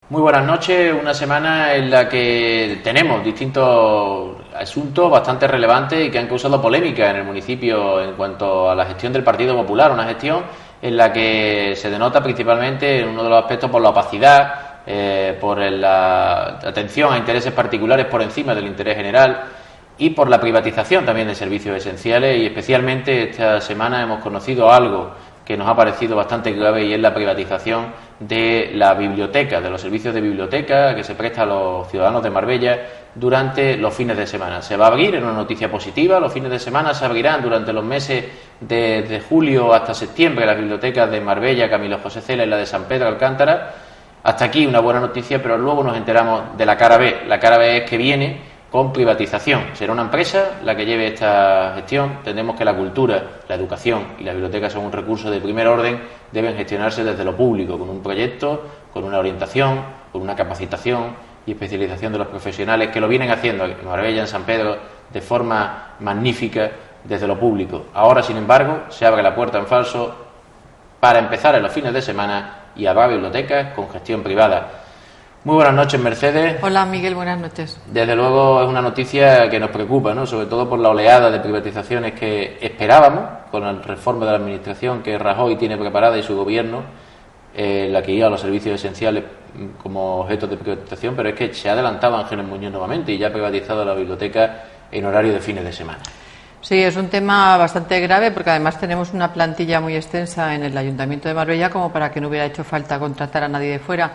Muy buenas noches, una semana en la que tenemos distintos asuntos bastante relevantes y que han causado polémica en el municipio en cuanto a la gestión del Partido Popular, una gestión en la que se denota principalmente en uno de los aspectos por la opacidad, por la atención a intereses particulares por encima del interés general y por la privatización también de servicios esenciales, y especialmente esta semana hemos conocido algo que nos ha parecido bastante grave, y es la privatización de la biblioteca, de los servicios de biblioteca que se presta a los ciudadanos de Marbella durante los fines de semana. Se va a abrir, en una noticia positiva, los fines de semana se abrirán durante los meses de julio hasta septiembre las bibliotecas de Marbella, Camilo José Cela y la de San Pedro Alcántara. Hasta aquí una buena noticia, pero luego nos enteramos de la cara B. La cara B es que viene con privatización. Será una empresa la que lleve esta gestión. Entendemos que la cultura, la educación y la biblioteca son un recurso de primer orden, deben gestionarse desde lo público, con un proyecto, con una orientación, con una capacitación y especialización de los profesionales que lo vienen haciendo en Marbella, en San Pedro, de forma magnífica desde lo público. Ahora, sin embargo, se abre la puerta en falso para empezar en los fines de semana y habrá bibliotecas con gestión privada. Muy buenas noches, Mercedes. Hola, Miguel, buenas noches. Desde luego es una noticia que nos preocupa, ¿no? Sobre todo por la oleada de privatizaciones que esperábamos con la reforma de la Administración que Rajoy tiene preparada y su gobierno, la que iba a los servicios esenciales como objeto de privatización, pero es que se ha adelantado Ángeles Muñoz nuevamente y ya ha privatizado la biblioteca en horario de fines de semana. Sí, es un tema bastante grave porque además tenemos una plantilla muy extensa en el Ayuntamiento de Marbella como para que no hubiera hecho falta contratar a nadie de fuera.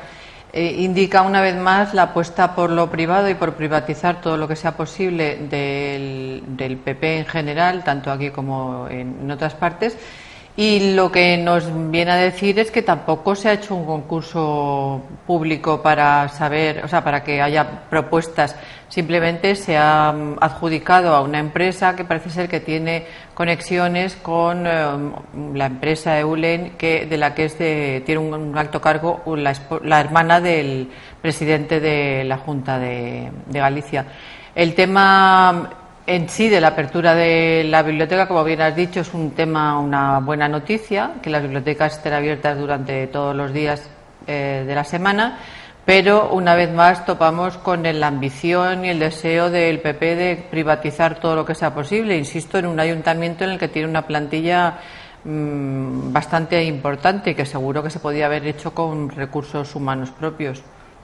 Indica una vez más la apuesta por lo privado y por privatizar todo lo que sea posible del PP en general, tanto aquí como en otras partes. Y lo que nos viene a decir es que tampoco se ha hecho un concurso público para saber, o sea, para que haya propuestas. Simplemente se ha adjudicado a una empresa que parece ser que tiene conexiones con la empresa Eulen, de la que tiene un alto cargo la hermana del presidente de la Junta de Galicia. El tema en sí de la apertura de la biblioteca, como bien has dicho, es un tema, una buena noticia, que las bibliotecas estén abiertas durante todos los días de la semana, pero una vez más topamos con la ambición y el deseo del PP de privatizar todo lo que sea posible, insisto, en un ayuntamiento en el que tiene una plantilla bastante importante y que seguro que se podía haber hecho con recursos humanos propios.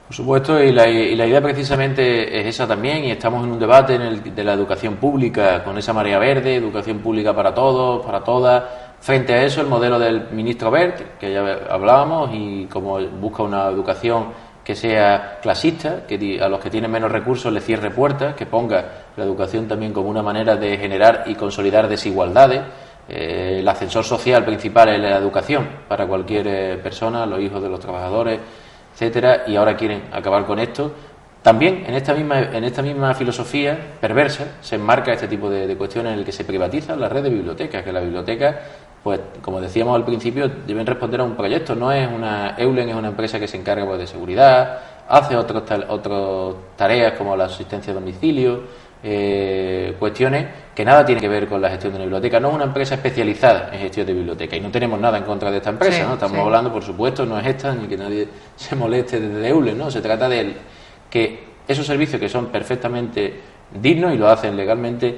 Por supuesto, y la idea precisamente es esa también, y estamos en un debate de la educación pública, con esa marea verde, educación pública para todos, para todas. Frente a eso, el modelo del ministro Wert, que ya hablábamos, y como busca una educación que sea clasista, que a los que tienen menos recursos les cierre puertas, que ponga la educación también como una manera de generar y consolidar desigualdades. El ascensor social principal es la educación para cualquier persona, los hijos de los trabajadores, etcétera, y ahora quieren acabar con esto. También en esta misma filosofía perversa se enmarca este tipo de cuestiones en el que se privatiza la red de bibliotecas, que las bibliotecas, pues como decíamos al principio, deben responder a un proyecto. No es Eulen es una empresa que se encarga pues de seguridad, hace otras tareas como la asistencia a domicilio, cuestiones que nada tienen que ver con la gestión de una biblioteca. No es una empresa especializada en gestión de biblioteca, y no tenemos nada en contra de esta empresa, ¿no? Estamos hablando, por supuesto, no es esta, ni que nadie se moleste desde Eulen, ¿no? Se trata de que esos servicios que son perfectamente dignos y lo hacen legalmente.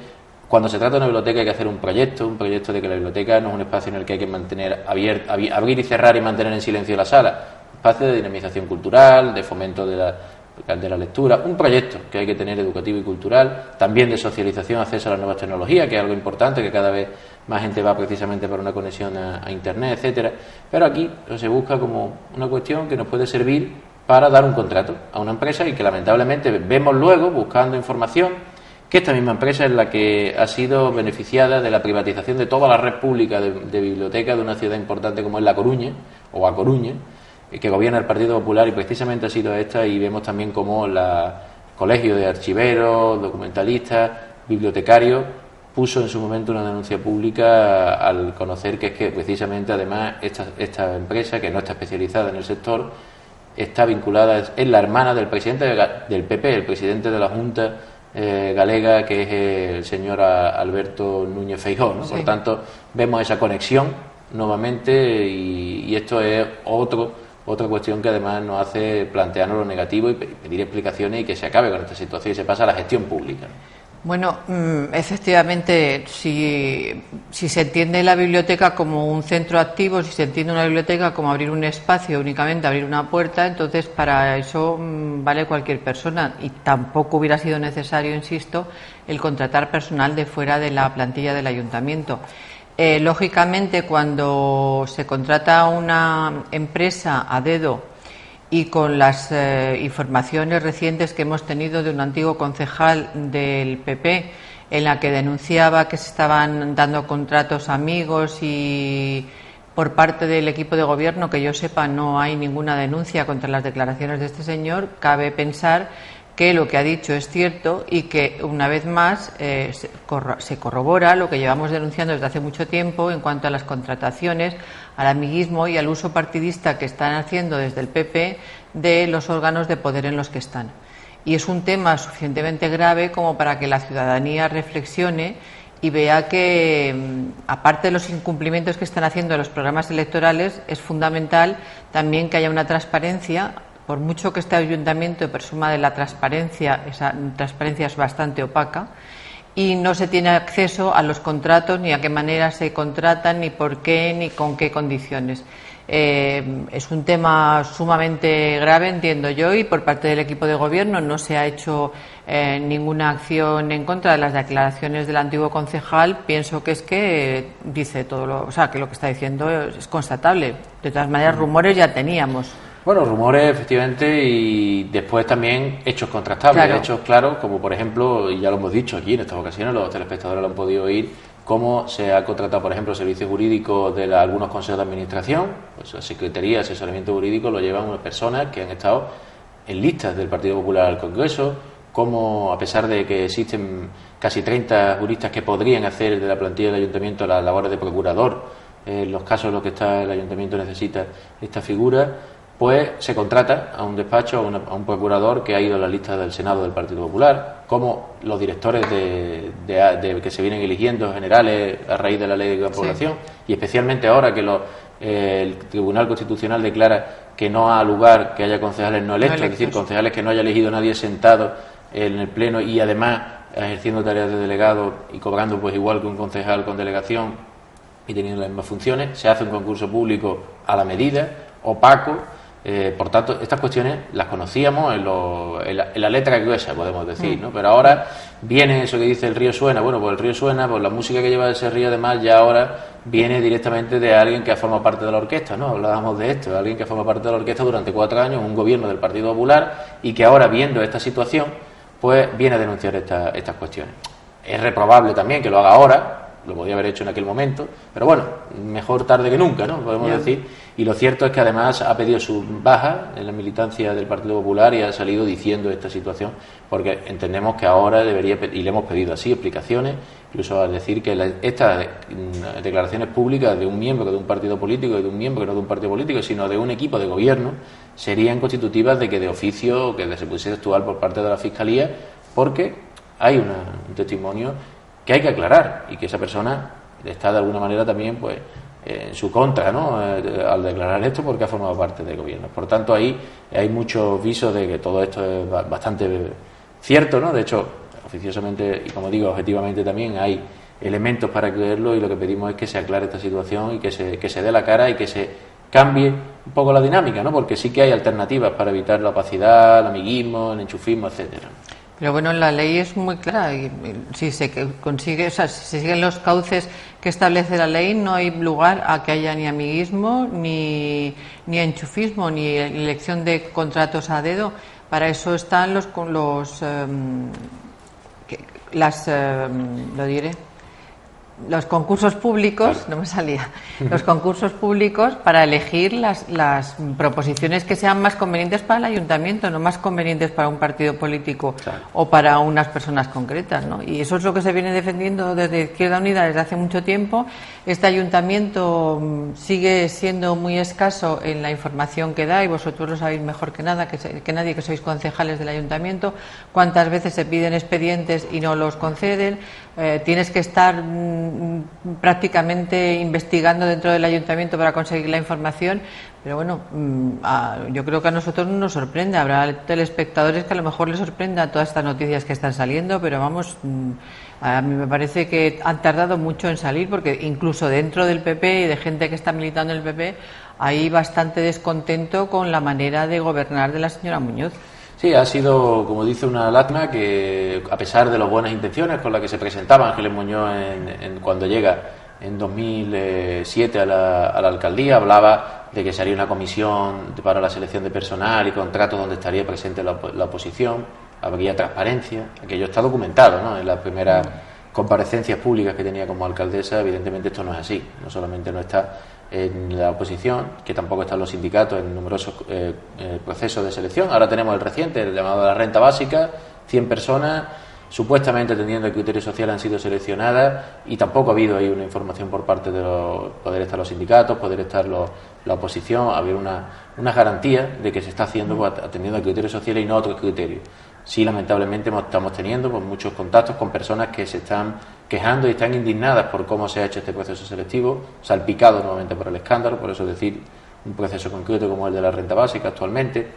Cuando se trata de una biblioteca hay que hacer un proyecto de que la biblioteca no es un espacio en el que hay que mantener abrir y cerrar y mantener en silencio la sala, un espacio de dinamización cultural, de fomento de la lectura, un proyecto que hay que tener educativo y cultural, también de socialización, acceso a las nuevas tecnologías, que es algo importante, que cada vez más gente va precisamente para una conexión a Internet, etcétera. Pero aquí se busca como una cuestión que nos puede servir para dar un contrato a una empresa, y que lamentablemente vemos luego, buscando información, que esta misma empresa es la que ha sido beneficiada de la privatización de toda la red pública de bibliotecas de una ciudad importante como es La Coruña, o A Coruña, que gobierna el Partido Popular, y precisamente ha sido esta. Y vemos también como colegios de archiveros, documentalistas, bibliotecarios puso en su momento una denuncia pública al conocer que es que precisamente además esta empresa, que no está especializada en el sector, está vinculada, es la hermana del presidente del PP, el presidente de la Junta galega, que es el señor Alberto Núñez Feijóo, ¿no? Sí. Por tanto, vemos esa conexión nuevamente y esto es otra cuestión que además nos hace plantearnos lo negativo y pedir explicaciones y que se acabe con esta situación y se pasa a la gestión pública. Bueno, efectivamente, si se entiende la biblioteca como un centro activo, si se entiende una biblioteca como abrir un espacio, únicamente abrir una puerta, entonces para eso vale cualquier persona y tampoco hubiera sido necesario, insisto, el contratar personal de fuera de la plantilla del ayuntamiento. Lógicamente, cuando se contrata una empresa a dedo y con las informaciones recientes que hemos tenido de un antiguo concejal del PP en la que denunciaba que se estaban dando contratos amigos y por parte del equipo de gobierno, que yo sepa, no hay ninguna denuncia contra las declaraciones de este señor, cabe pensar que lo que ha dicho es cierto y que una vez más se corrobora lo que llevamos denunciando desde hace mucho tiempo en cuanto a las contrataciones, al amiguismo y al uso partidista que están haciendo desde el PP de los órganos de poder en los que están. Y es un tema suficientemente grave como para que la ciudadanía reflexione y vea que, aparte de los incumplimientos que están haciendo en los programas electorales, es fundamental también que haya una transparencia. Por mucho que este ayuntamiento presuma de la transparencia, esa transparencia es bastante opaca y no se tiene acceso a los contratos, ni a qué manera se contratan, ni por qué, ni con qué condiciones. Es un tema sumamente grave, entiendo yo, y por parte del equipo de gobierno no se ha hecho ninguna acción en contra de las declaraciones del antiguo concejal. Pienso que es que dice todo que lo que está diciendo es constatable. De todas maneras, rumores ya teníamos. Bueno, rumores, efectivamente, y después también hechos contrastables, claro. Hechos claros, como por ejemplo, y ya lo hemos dicho aquí en estas ocasiones, los telespectadores lo han podido oír, cómo se ha contratado, por ejemplo, servicios jurídicos de algunos consejos de administración, pues la Secretaría de Asesoramiento Jurídico lo llevan unas personas que han estado en listas del Partido Popular al Congreso, como a pesar de que existen casi 30 juristas que podrían hacer de la plantilla del Ayuntamiento las labores de procurador, en los casos en los que el Ayuntamiento necesita esta figura, pues se contrata a un despacho, a un procurador que ha ido a la lista del Senado del Partido Popular, como los directores de que se vienen eligiendo generales a raíz de la ley de gran población, y especialmente ahora que el Tribunal Constitucional declara que no ha lugar que haya concejales no electos, es decir, concejales que no haya elegido nadie sentado en el Pleno y además ejerciendo tareas de delegado y cobrando pues igual que un concejal con delegación y teniendo las mismas funciones. Se hace un concurso público a la medida, opaco. Por tanto, estas cuestiones las conocíamos en la letra gruesa, podemos decir, ¿no? Pero ahora viene eso que dice el río suena. Bueno, pues el río suena, pues la música que lleva ese río además ya ahora viene directamente de alguien que ha formado parte de la orquesta, ¿no? Hablábamos de esto, de alguien que forma parte de la orquesta durante 4 años, un gobierno del Partido Popular, y que ahora, viendo esta situación, pues viene a denunciar estas cuestiones. Es reprobable también que lo haga ahora, lo podía haber hecho en aquel momento, pero bueno, mejor tarde que nunca, ¿no? Podemos decir. Y lo cierto es que además ha pedido su baja en la militancia del Partido Popular y ha salido diciendo esta situación, porque entendemos que ahora debería, y le hemos pedido así explicaciones, incluso al decir que estas declaraciones públicas de un miembro de un partido político y de un miembro no de un partido político, sino de un equipo de gobierno, serían constitutivas de que de oficio, que se pudiese actuar por parte de la Fiscalía, porque hay un testimonio que hay que aclarar y que esa persona está de alguna manera también pues en su contra, ¿no? Al declarar esto, porque ha formado parte del gobierno. Por tanto, ahí hay muchos visos de que todo esto es bastante cierto, ¿no? De hecho, oficiosamente y como digo, objetivamente también hay elementos para creerlo, y lo que pedimos es que se aclare esta situación y que se dé la cara y que se cambie un poco la dinámica, ¿no? Porque sí que hay alternativas para evitar la opacidad, el amiguismo, el enchufismo, etcétera. Pero bueno, la ley es muy clara y si se consigue, o sea, si se siguen los cauces que establece la ley, no hay lugar a que haya ni amiguismo, ni enchufismo, ni elección de contratos a dedo. Para eso están los concursos públicos, claro. no me salía, los concursos públicos para elegir las proposiciones que sean más convenientes para el ayuntamiento, no más convenientes para un partido político, claro, o para unas personas concretas, ¿no? Y eso es lo que se viene defendiendo desde Izquierda Unida desde hace mucho tiempo. Este ayuntamiento sigue siendo muy escaso en la información que da, y vosotros lo sabéis mejor que nadie, que sois concejales del ayuntamiento, cuántas veces se piden expedientes y no los conceden. Tienes que estar prácticamente investigando dentro del ayuntamiento para conseguir la información, pero bueno, yo creo que a nosotros no nos sorprende. Habrá telespectadores que a lo mejor les sorprenda todas estas noticias que están saliendo, pero vamos, a mí me parece que han tardado mucho en salir, porque incluso dentro del PP y de gente que está militando en el PP hay bastante descontento con la manera de gobernar de la señora Muñoz. Sí, ha sido, como dice, una lástima que, a pesar de las buenas intenciones con las que se presentaba Ángeles Muñoz cuando llega en 2007 a la alcaldía, hablaba de que se haría una comisión para la selección de personal y contratos donde estaría presente la oposición, habría transparencia, aquello está documentado, ¿no? En las primeras comparecencias públicas que tenía como alcaldesa. Evidentemente esto no es así, no solamente no está en la oposición, que tampoco están los sindicatos en numerosos procesos de selección. Ahora tenemos el reciente, el llamado de la renta básica, 100 personas supuestamente atendiendo el criterio social han sido seleccionadas, y tampoco ha habido ahí una información por parte de poder estar los sindicatos, poder estar la oposición, haber una garantía de que se está haciendo, pues, atendiendo al criterio social y no a otros criterios. Sí, lamentablemente estamos teniendo, pues, muchos contactos con personas que se están quejando y están indignadas por cómo se ha hecho este proceso selectivo, salpicado nuevamente por el escándalo, por eso decir un proceso concreto como el de la renta básica actualmente.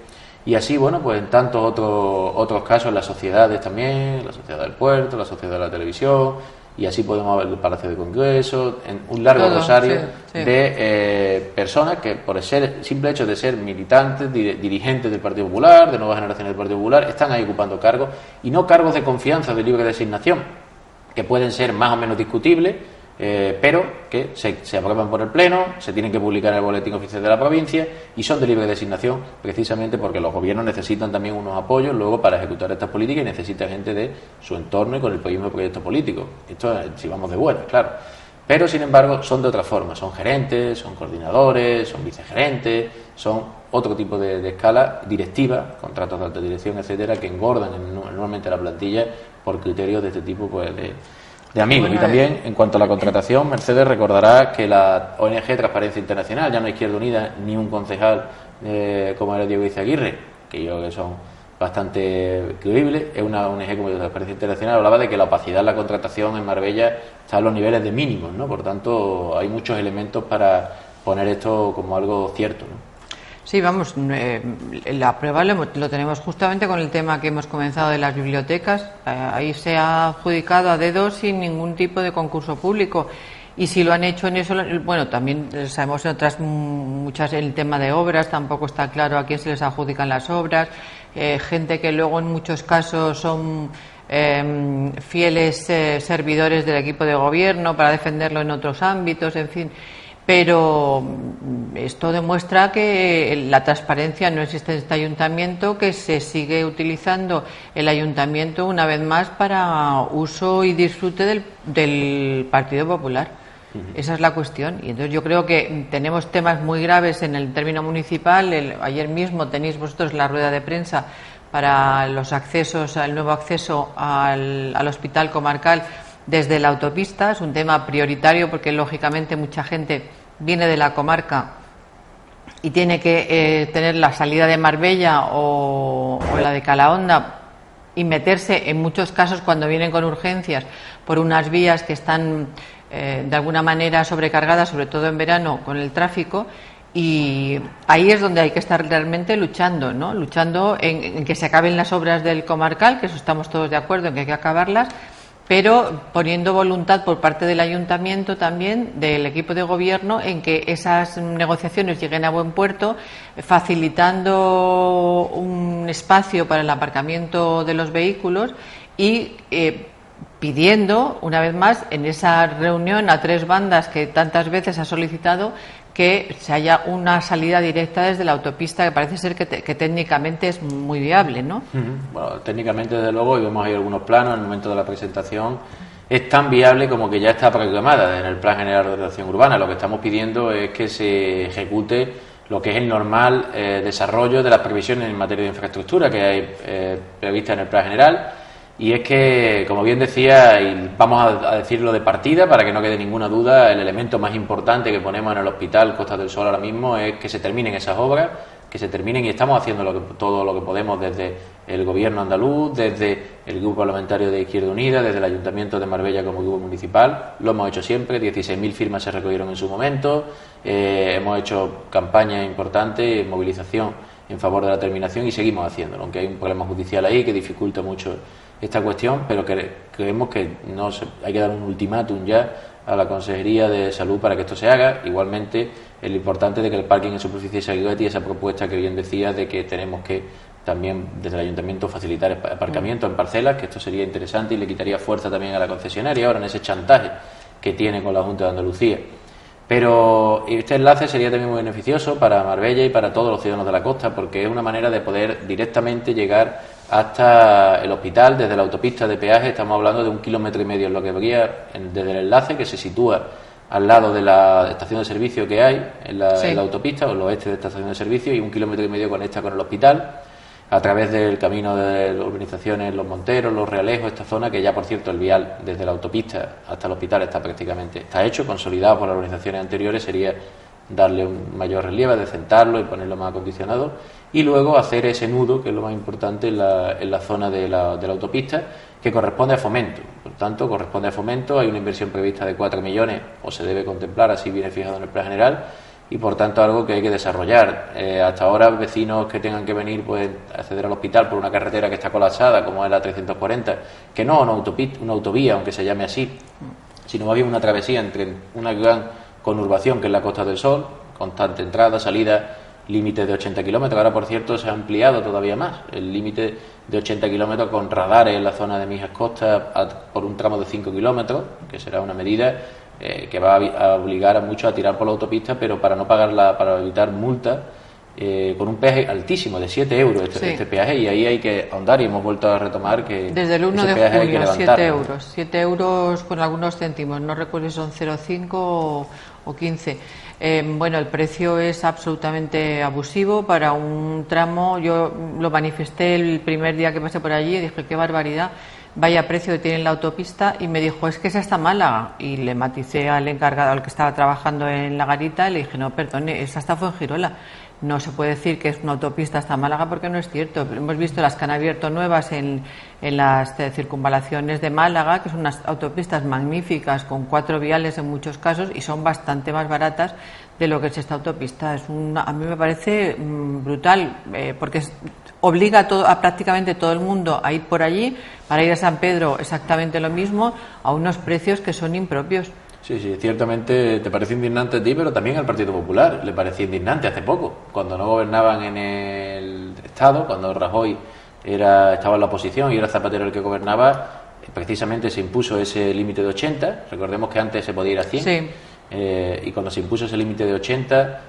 Y así, bueno, pues en tantos otros casos, las sociedades también, la sociedad del puerto, la sociedad de la televisión, y así podemos ver el Palacio de Congreso, en un largo rosario de personas que, por el simple hecho de ser militantes, dirigentes del Partido Popular, de nuevas generaciones del Partido Popular, están ahí ocupando cargos, y no cargos de confianza, de libre designación, que pueden ser más o menos discutibles, pero que se aprueban por el Pleno, se tienen que publicar en el Boletín Oficial de la provincia y son de libre designación, precisamente porque los gobiernos necesitan también unos apoyos luego para ejecutar estas políticas, y necesita gente de su entorno y con el mismo proyecto político. Esto si vamos de buena, claro. Pero, sin embargo, son de otra forma. Son gerentes, son coordinadores, son vicegerentes, son otro tipo de escala directiva, contratos de alta dirección, etcétera, que engordan normalmente la plantilla por criterios de este tipo, pues, de amigos. Bueno, y también, en cuanto a la contratación, Mercedes recordará que la ONG Transparencia Internacional, ya no Izquierda Unida ni un concejal como era Diego Izaguirre, que yo creo que son bastante creíbles, es una ONG como Transparencia Internacional, hablaba de que la opacidad en la contratación en Marbella está a los niveles de mínimos, ¿no? Por tanto, hay muchos elementos para poner esto como algo cierto, ¿no? Sí, vamos, la prueba lo tenemos justamente con el tema que hemos comenzado de las bibliotecas. Ahí se ha adjudicado a dedo sin ningún tipo de concurso público. Y si lo han hecho en eso, bueno, también sabemos en otras muchas, el tema de obras, tampoco está claro a quién se les adjudican las obras. Gente que luego en muchos casos son fieles servidores del equipo de gobierno para defenderlo en otros ámbitos, en fin. Pero esto demuestra que la transparencia no existe en este ayuntamiento, que se sigue utilizando el ayuntamiento una vez más para uso y disfrute del Partido Popular. Esa es la cuestión. Y entonces yo creo que tenemos temas muy graves en el término municipal. Ayer mismo tenéis vosotros la rueda de prensa para los accesos, el nuevo acceso al hospital comarcal desde la autopista. Es un tema prioritario porque lógicamente mucha gente viene de la comarca y tiene que tener la salida de Marbella o la de Calahonda y meterse en muchos casos cuando vienen con urgencias por unas vías que están de alguna manera sobrecargadas, sobre todo en verano con el tráfico. Y ahí es donde hay que estar realmente luchando, ¿no? Luchando en que se acaben las obras del comarcal, que eso estamos todos de acuerdo en que hay que acabarlas, pero poniendo voluntad por parte del ayuntamiento también, del equipo de gobierno, en que esas negociaciones lleguen a buen puerto, facilitando un espacio para el aparcamiento de los vehículos y pidiendo, una vez más, en esa reunión a tres bandas que tantas veces ha solicitado, que se haya una salida directa desde la autopista, que parece ser que técnicamente es muy viable, ¿no? Bueno, técnicamente, desde luego, y vemos ahí algunos planos en el momento de la presentación, es tan viable como que ya está programada en el Plan General de Ordenación Urbana. Lo que estamos pidiendo es que se ejecute lo que es el normal desarrollo de las previsiones en materia de infraestructura que hay prevista en el Plan General. Y es que, como bien decía, y vamos a decirlo de partida para que no quede ninguna duda, el elemento más importante que ponemos en el Hospital Costa del Sol ahora mismo es que se terminen esas obras, que se terminen, y estamos haciendo todo lo que podemos desde el Gobierno andaluz, desde el Grupo Parlamentario de Izquierda Unida, desde el Ayuntamiento de Marbella como grupo municipal. Lo hemos hecho siempre, 16.000 firmas se recogieron en su momento, hemos hecho campañas importantes, movilización en favor de la terminación y seguimos haciéndolo, aunque hay un problema judicial ahí que dificulta mucho esta cuestión, pero creemos que hay que dar un ultimátum ya a la Consejería de Salud para que esto se haga. Igualmente, lo importante de que el parking en superficie se agregate y esa propuesta que bien decía de que tenemos que también desde el Ayuntamiento facilitar aparcamiento en parcelas, que esto sería interesante y le quitaría fuerza también a la concesionaria ahora en ese chantaje que tiene con la Junta de Andalucía. Pero este enlace sería también muy beneficioso para Marbella y para todos los ciudadanos de la costa, porque es una manera de poder directamente llegar hasta el hospital desde la autopista de peaje. Estamos hablando de 1,5 kilómetros es lo que habría desde el enlace, que se sitúa al lado de la estación de servicio que hay en la autopista, o el oeste de esta estación de servicio, y 1,5 kilómetros conecta con el hospital a través del camino de las urbanizaciones Los Monteros, Los Realejos, esta zona que ya, por cierto, el vial desde la autopista hasta el hospital está hecho, consolidado por las organizaciones anteriores. Sería darle un mayor relieve, decentarlo y ponerlo más acondicionado, y luego hacer ese nudo, que es lo más importante en la zona de la autopista, que corresponde a Fomento. Por tanto, corresponde a Fomento. Hay una inversión prevista de 4 millones, o se debe contemplar, así viene fijado en el Plan General, y por tanto algo que hay que desarrollar. Hasta ahora, vecinos que tengan que venir pues acceder al hospital por una carretera que está colapsada, como es la 340, que no una autovía, aunque se llame así, sino más bien una travesía entre una gran conurbación que es la Costa del Sol, constante entrada, salida, límite de 80 kilómetros. Ahora, por cierto, se ha ampliado todavía más el límite de 80 kilómetros con radares en la zona de Mijas Costa por un tramo de 5 kilómetros, que será una medida que va a obligar a muchos a tirar por la autopista, pero para no pagarla, para evitar multas, con un peaje altísimo de 7 euros este peaje, y ahí hay que ahondar, y hemos vuelto a retomar que desde el 1 de julio 7 euros con algunos céntimos, no recuerdo si son 0,5 o 15. Bueno, el precio es absolutamente abusivo para un tramo. Yo lo manifesté el primer día que pasé por allí y dije, qué barbaridad, vaya precio que tiene la autopista, y me dijo, es que es hasta Málaga, y le maticé al encargado, al que estaba trabajando en la garita, y le dije, no, perdone, es hasta Fuengirola. No se puede decir que es una autopista hasta Málaga porque no es cierto. Hemos visto las que han abierto nuevas en las circunvalaciones de Málaga, que son unas autopistas magníficas con 4 viales en muchos casos, y son bastante más baratas de lo que es esta autopista. A mí me parece brutal, porque obliga a prácticamente todo el mundo a ir por allí. Para ir a San Pedro exactamente lo mismo, a unos precios que son impropios. Sí, ciertamente te parece indignante a ti, pero también al Partido Popular le parecía indignante hace poco, cuando no gobernaban en el Estado, cuando Rajoy estaba en la oposición y era Zapatero el que gobernaba. Precisamente se impuso ese límite de 80, recordemos que antes se podía ir a 100, sí. Y cuando se impuso ese límite de 80,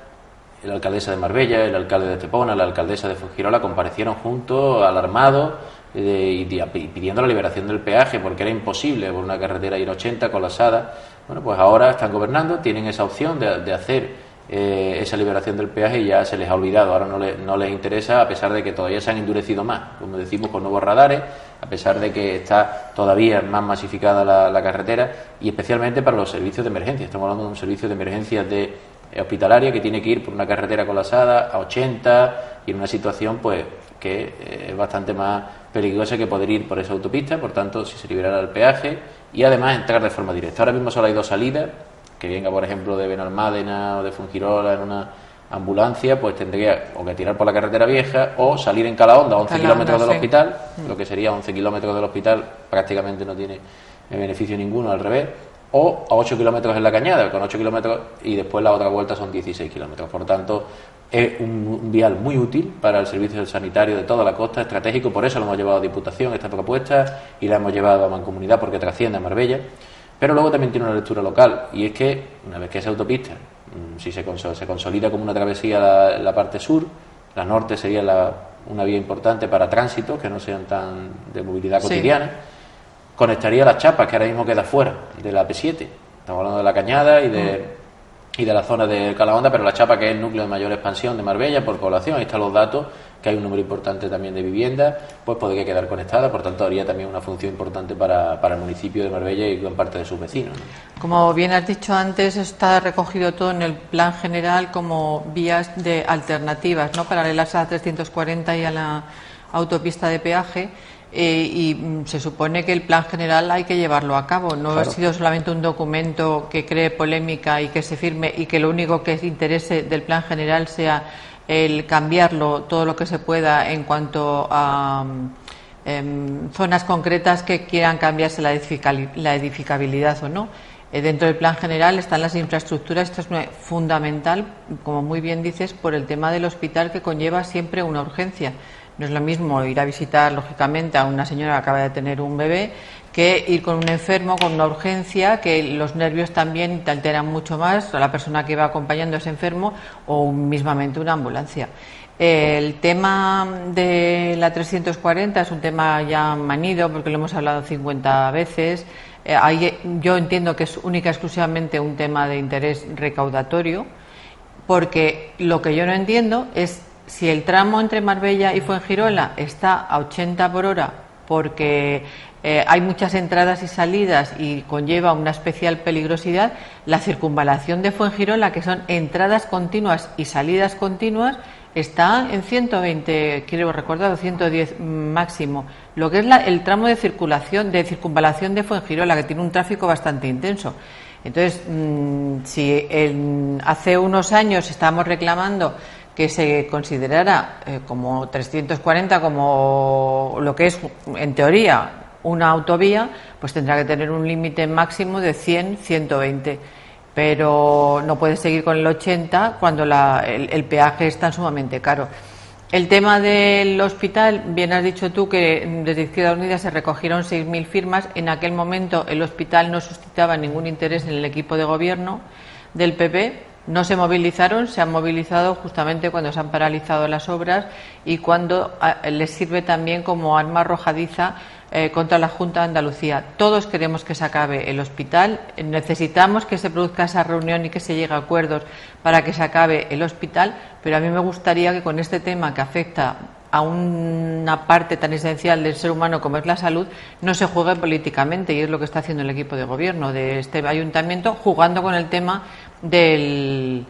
la alcaldesa de Marbella, el alcalde de Estepona, la alcaldesa de Fuengirola comparecieron juntos, alarmados, y pidiendo la liberación del peaje, porque era imposible por una carretera ir 80 colapsada. Bueno, pues ahora están gobernando, tienen esa opción de hacer esa liberación del peaje, y ya se les ha olvidado. Ahora no les interesa, a pesar de que todavía se han endurecido más, como decimos, con nuevos radares, a pesar de que está todavía más masificada la carretera, y especialmente para los servicios de emergencia. Estamos hablando de un servicio de emergencias hospitalaria que tiene que ir por una carretera colapsada a 80, y en una situación pues que es bastante más peligrosa que poder ir por esa autopista. Por tanto, si se liberara el peaje, y además entrar de forma directa. Ahora mismo solo hay 2 salidas, que venga por ejemplo de Benalmádena o de Fuengirola en una ambulancia, pues tendría o que tirar por la carretera vieja o salir en Calahonda, 11 kilómetros del hospital, lo que sería 11 kilómetros del hospital prácticamente no tiene beneficio ninguno, al revés, o a 8 kilómetros en la Cañada, con 8 kilómetros, y después la otra vuelta son 16 kilómetros. Por tanto, es un vial muy útil para el servicio sanitario de toda la costa, estratégico. Por eso lo hemos llevado a Diputación, esta propuesta, y la hemos llevado a Mancomunidad, porque trasciende a Marbella. Pero luego también tiene una lectura local, y es que una vez que esa autopista, si se consolida como una travesía la parte sur, la norte sería una vía importante para tránsitos que no sean tan de movilidad cotidiana. conectaría las Chapas, que ahora mismo queda fuera de la P7. Estamos hablando de la Cañada y de la zona de Calahonda, pero la Chapa, que es el núcleo de mayor expansión de Marbella por población, ahí están los datos, que hay un número importante también de viviendas, pues podría quedar conectada, por tanto haría también una función importante para el municipio de Marbella y gran parte de sus vecinos, ¿no? Como bien has dicho antes, está recogido todo en el plan general como vías de alternativas, ¿no?, paralelas a la 340 y a la autopista de peaje. Y se supone que el plan general hay que llevarlo a cabo. No ha sido solamente un documento que cree polémica y que se firme y que lo único que interese del plan general sea el cambiarlo todo lo que se pueda en cuanto a zonas concretas que quieran cambiarse la edificabilidad o no. Dentro del plan general están las infraestructuras. Esto es fundamental, como muy bien dices, por el tema del hospital, que conlleva siempre una urgencia. No es lo mismo ir a visitar, lógicamente, a una señora que acaba de tener un bebé que ir con un enfermo, con una urgencia, que los nervios también te alteran mucho más, o la persona que va acompañando a ese enfermo, o mismamente una ambulancia. El tema de la 340 es un tema ya manido, porque lo hemos hablado 50 veces. Yo entiendo que es única y exclusivamente un tema de interés recaudatorio, porque lo que yo no entiendo es si el tramo entre Marbella y Fuengirola está a 80 por hora porque hay muchas entradas y salidas y conlleva una especial peligrosidad, la circunvalación de Fuengirola, que son entradas continuas y salidas continuas, está en 120, quiero recordar, 110 máximo. Lo que es el tramo de circunvalación de Fuengirola, que tiene un tráfico bastante intenso. Entonces, si hace unos años estábamos reclamando que se considerara como 340 como lo que es, en teoría, una autovía, pues tendrá que tener un límite máximo de 100, 120. Pero no puede seguir con el 80 cuando el peaje es tan sumamente caro. El tema del hospital, bien has dicho tú que desde Izquierda Unida se recogieron 6.000 firmas. En aquel momento el hospital no suscitaba ningún interés en el equipo de gobierno del PP. No se movilizaron, se han movilizado justamente cuando se han paralizado las obras y cuando les sirve también como arma arrojadiza contra la Junta de Andalucía. Todos queremos que se acabe el hospital, necesitamos que se produzca esa reunión y que se llegue a acuerdos para que se acabe el hospital, pero a mí me gustaría que con este tema que afecta a una parte tan esencial del ser humano como es la salud, no se juegue políticamente, y es lo que está haciendo el equipo de gobierno de este ayuntamiento, jugando con el tema del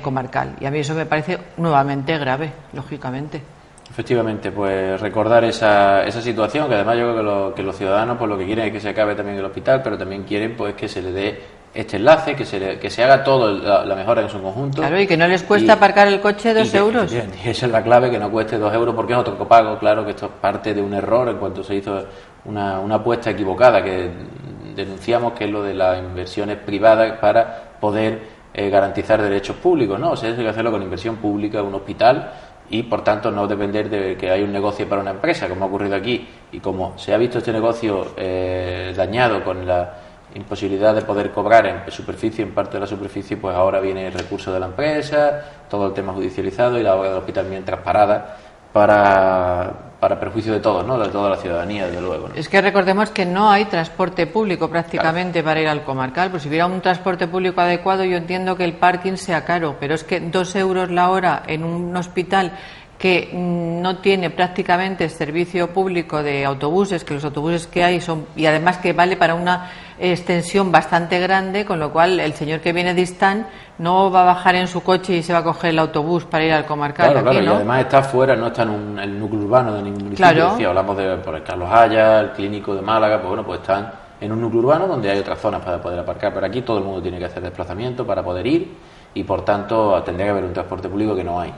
comarcal. Y a mí eso me parece nuevamente grave, lógicamente. Efectivamente, pues recordar esa situación, que además yo creo que los ciudadanos pues lo que quieren es que se acabe también el hospital, pero también quieren pues que se le dé este enlace, que se haga todo la mejora en su conjunto. Claro, y que no les cuesta aparcar el coche 2 euros. Y esa es la clave, que no cueste 2 euros, porque es otro copago. Claro que esto es parte de un error en cuanto se hizo una apuesta equivocada, que denunciamos, que es lo de las inversiones privadas para poder garantizar derechos públicos, ¿no? O sea, hay que hacerlo con inversión pública, un hospital, y por tanto no depender de que hay un negocio para una empresa, como ha ocurrido aquí, y como se ha visto este negocio dañado con la imposibilidad de poder cobrar en superficie, en parte de la superficie, pues ahora viene el recurso de la empresa, todo el tema judicializado y la obra del hospital mientras parada para perjuicio de todos, ¿no? De toda la ciudadanía, desde luego, ¿no? Es que recordemos que no hay transporte público prácticamente para ir al comarcal. Pues si hubiera un transporte público adecuado, yo entiendo que el parking sea caro, pero es que 2 euros la hora en un hospital que no tiene prácticamente servicio público de autobuses, que los autobuses que hay son, y además que vale para una extensión bastante grande, con lo cual el señor que viene de Istán no va a bajar en su coche y se va a coger el autobús para ir al comarcal. Claro, aquí, claro, ¿no? Y además está fuera, no está en el núcleo urbano de ningún municipio. Claro. Decía, hablamos de por el Carlos Haya, el Clínico de Málaga, pues bueno, pues están en un núcleo urbano donde hay otras zonas para poder aparcar, pero aquí todo el mundo tiene que hacer desplazamiento para poder ir, y por tanto tendría que haber un transporte público que no hay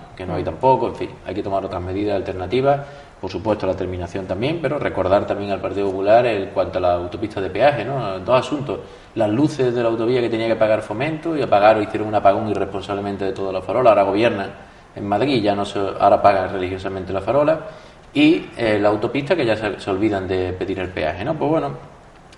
tampoco. En fin, hay que tomar otras medidas alternativas, por supuesto la terminación también, pero recordar también al Partido Popular en cuanto a la autopista de peaje, ¿no? Dos asuntos: las luces de la autovía que tenía que pagar Fomento, y hicieron un apagón irresponsablemente de toda la farola. Ahora gobiernan en Madrid, ahora pagan religiosamente la farola, y la autopista, que ya se olvidan de pedir el peaje, ¿no? Pues bueno,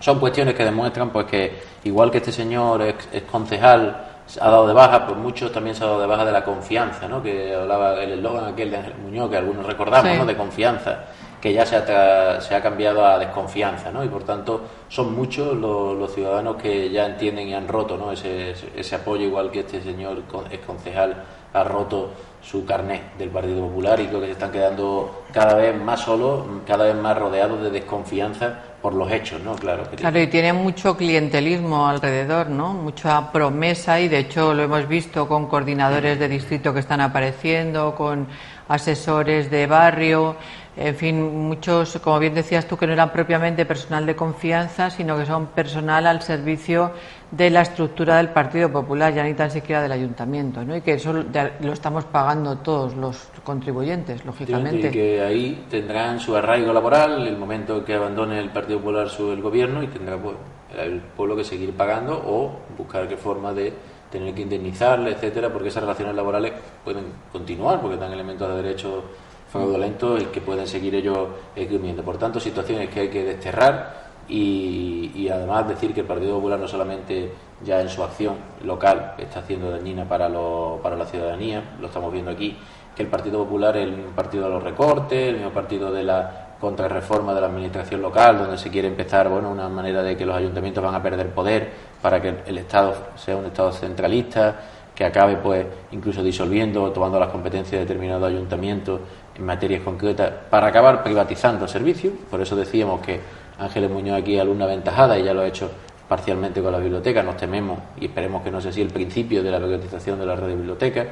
son cuestiones que demuestran pues que igual que este señor es concejal, ha dado de baja, pues muchos también se ha dado de baja de la confianza, ¿no? Que hablaba el eslogan aquel de Ángel Muñoz, que algunos recordamos, sí, ¿no? De confianza, que ya se ha cambiado a desconfianza, ¿no? Y por tanto son muchos los ciudadanos que ya entienden y han roto, ¿no?, ese apoyo, igual que este señor exconcejal ha roto su carnet del Partido Popular, y creo que se están quedando cada vez más solos, cada vez más rodeados de desconfianza por los hechos, ¿no? Claro, y tiene mucho clientelismo alrededor, ¿no? Mucha promesa, y de hecho lo hemos visto con coordinadores de distrito que están apareciendo, con asesores de barrio, en fin, muchos, como bien decías tú, que no eran propiamente personal de confianza, sino que son personal al servicio de la estructura del Partido Popular, ya ni tan siquiera del ayuntamiento, ¿no? Y que eso lo estamos pagando todos los contribuyentes, lógicamente. Y que ahí tendrán su arraigo laboral el momento que abandone el Partido Popular el gobierno, y tendrá pues el pueblo que seguir pagando o buscar qué forma de tener que indemnizarle, etcétera, porque esas relaciones laborales pueden continuar, porque dan elementos de derechos fraudulentos y que pueden seguir ellos esgrimiendo. Por tanto, situaciones que hay que desterrar, y además decir que el Partido Popular no solamente ya en su acción local está haciendo dañina para la ciudadanía, lo estamos viendo aquí, que el Partido Popular es el mismo partido de los recortes, el mismo partido de la contrarreforma de la administración local, donde se quiere empezar, bueno, una manera de que los ayuntamientos van a perder poder para que el Estado sea un Estado centralista, que acabe pues incluso disolviendo o tomando las competencias de determinados ayuntamientos en materias concretas para acabar privatizando servicios. Por eso decíamos que Ángeles Muñoz aquí es alumna aventajada, y ya lo ha hecho parcialmente con la biblioteca. Nos tememos y esperemos que no sea así el principio de la privatización de la red de bibliotecas.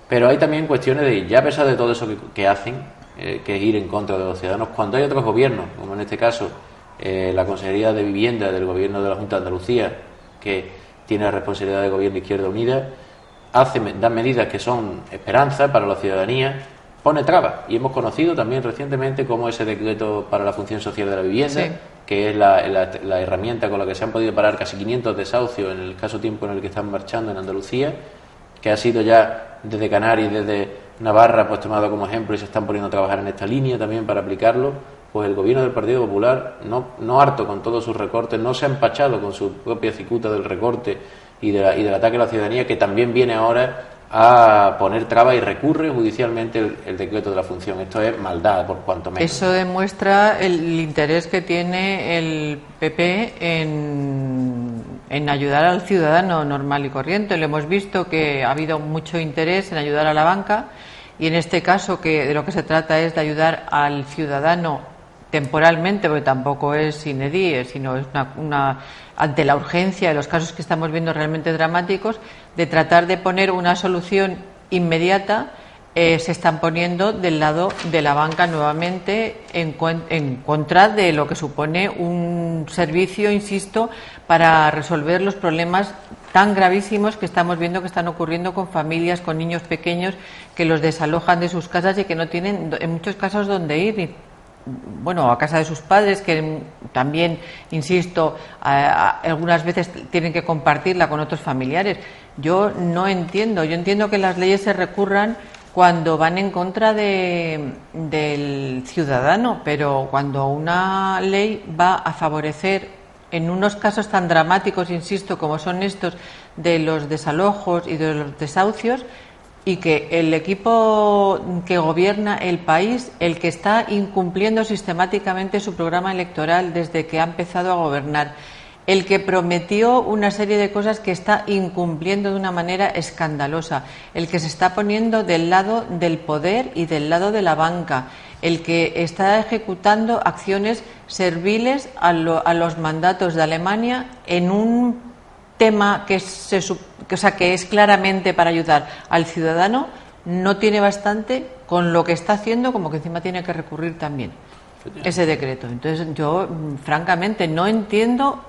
Pero hay también cuestiones de, ya a pesar de todo eso que hacen, que es ir en contra de los ciudadanos, cuando hay otros gobiernos, como en este caso la Consejería de Vivienda del Gobierno de la Junta de Andalucía, que tiene la responsabilidad de Gobierno Izquierda Unida, dan medidas que son esperanza para la ciudadanía, pone trabas. Y hemos conocido también recientemente cómo ese decreto para la función social de la vivienda, sí, que es la herramienta con la que se han podido parar casi 500 desahucios en el escaso tiempo en el que están marchando en Andalucía, que ha sido ya desde Canarias y desde Navarra pues tomado como ejemplo, y se están poniendo a trabajar en esta línea también para aplicarlo. Pues el gobierno del Partido Popular, no harto con todos sus recortes, no se ha empachado con su propia cicuta del recorte y del ataque a la ciudadanía, que también viene ahora a poner trabas y recurre judicialmente el decreto de la función. Esto es maldad, por cuanto menos. Eso demuestra el interés que tiene el PP en ayudar al ciudadano normal y corriente. Lo hemos visto que ha habido mucho interés en ayudar a la banca, y en este caso que de lo que se trata es de ayudar al ciudadano temporalmente, porque tampoco es sine die, sino es ante la urgencia de los casos que estamos viendo realmente dramáticos, de tratar de poner una solución inmediata. Se están poniendo del lado de la banca nuevamente, en contra de lo que supone un servicio, insisto, para resolver los problemas tan gravísimos que estamos viendo que están ocurriendo con familias, con niños pequeños, que los desalojan de sus casas y que no tienen en muchos casos dónde ir, bueno, a casa de sus padres, que también, insisto, algunas veces tienen que compartirla con otros familiares. Yo entiendo que las leyes se recurran cuando van en contra del ciudadano, pero cuando una ley va a favorecer, en unos casos tan dramáticos, insisto, como son estos de los desalojos y de los desahucios, y que el equipo que gobierna el país, el que está incumpliendo sistemáticamente su programa electoral desde que ha empezado a gobernar, el que prometió una serie de cosas que está incumpliendo de una manera escandalosa, el que se está poniendo del lado del poder y del lado de la banca, el que está ejecutando acciones serviles a los mandatos de Alemania en un tema que es claramente para ayudar al ciudadano, no tiene bastante con lo que está haciendo, como que encima tiene que recurrir también ese decreto. Entonces yo francamente no entiendo.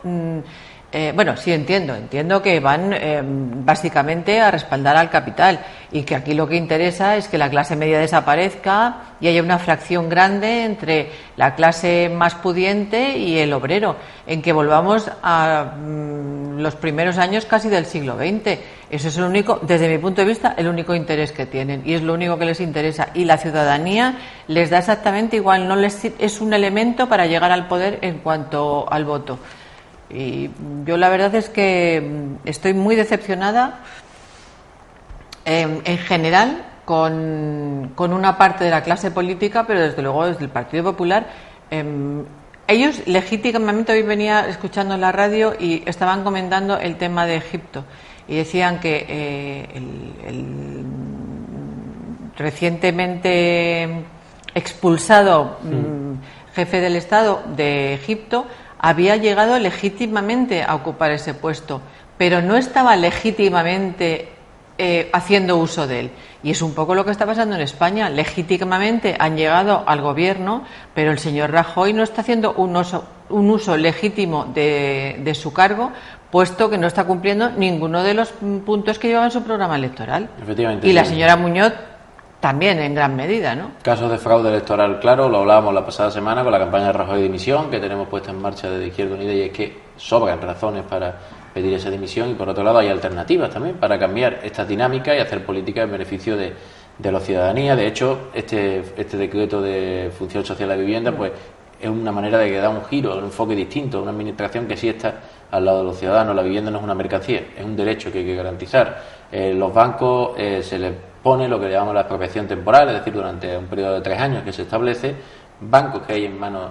Bueno, sí entiendo que van básicamente a respaldar al capital, y que aquí lo que interesa es que la clase media desaparezca y haya una fracción grande entre la clase más pudiente y el obrero, en que volvamos a los primeros años casi del siglo XX. Eso es el único, desde mi punto de vista, el único interés que tienen, y es lo único que les interesa, y la ciudadanía les da exactamente igual, es un elemento para llegar al poder en cuanto al voto. Y yo la verdad es que estoy muy decepcionada en general con una parte de la clase política, pero desde luego desde el Partido Popular. Ellos legítimamente, hoy venía escuchando en la radio y estaban comentando el tema de Egipto y decían que el recientemente expulsado jefe del Estado de Egipto había llegado legítimamente a ocupar ese puesto, pero no estaba legítimamente haciendo uso de él. Y es un poco lo que está pasando en España. Legítimamente han llegado al gobierno, pero el señor Rajoy no está haciendo un uso legítimo de su cargo, puesto que no está cumpliendo ninguno de los puntos que llevaba en su programa electoral. Efectivamente. Y la señora Muñoz también, en gran medida, ¿no? Casos de fraude electoral, claro, lo hablábamos la pasada semana con la campaña de Rajoy de dimisión que tenemos puesta en marcha desde Izquierda Unida, y es que sobran razones para pedir esa dimisión, y por otro lado hay alternativas también para cambiar esta dinámica y hacer política en beneficio de la ciudadanía. De hecho, este decreto de función social de la vivienda pues es una manera de que da un giro, un enfoque distinto, una administración que sí está al lado de los ciudadanos. La vivienda no es una mercancía, es un derecho que hay que garantizar. Los bancos se les pone lo que llamamos la expropiación temporal, es decir, durante un periodo de 3 años que se establece, bancos que hay en manos,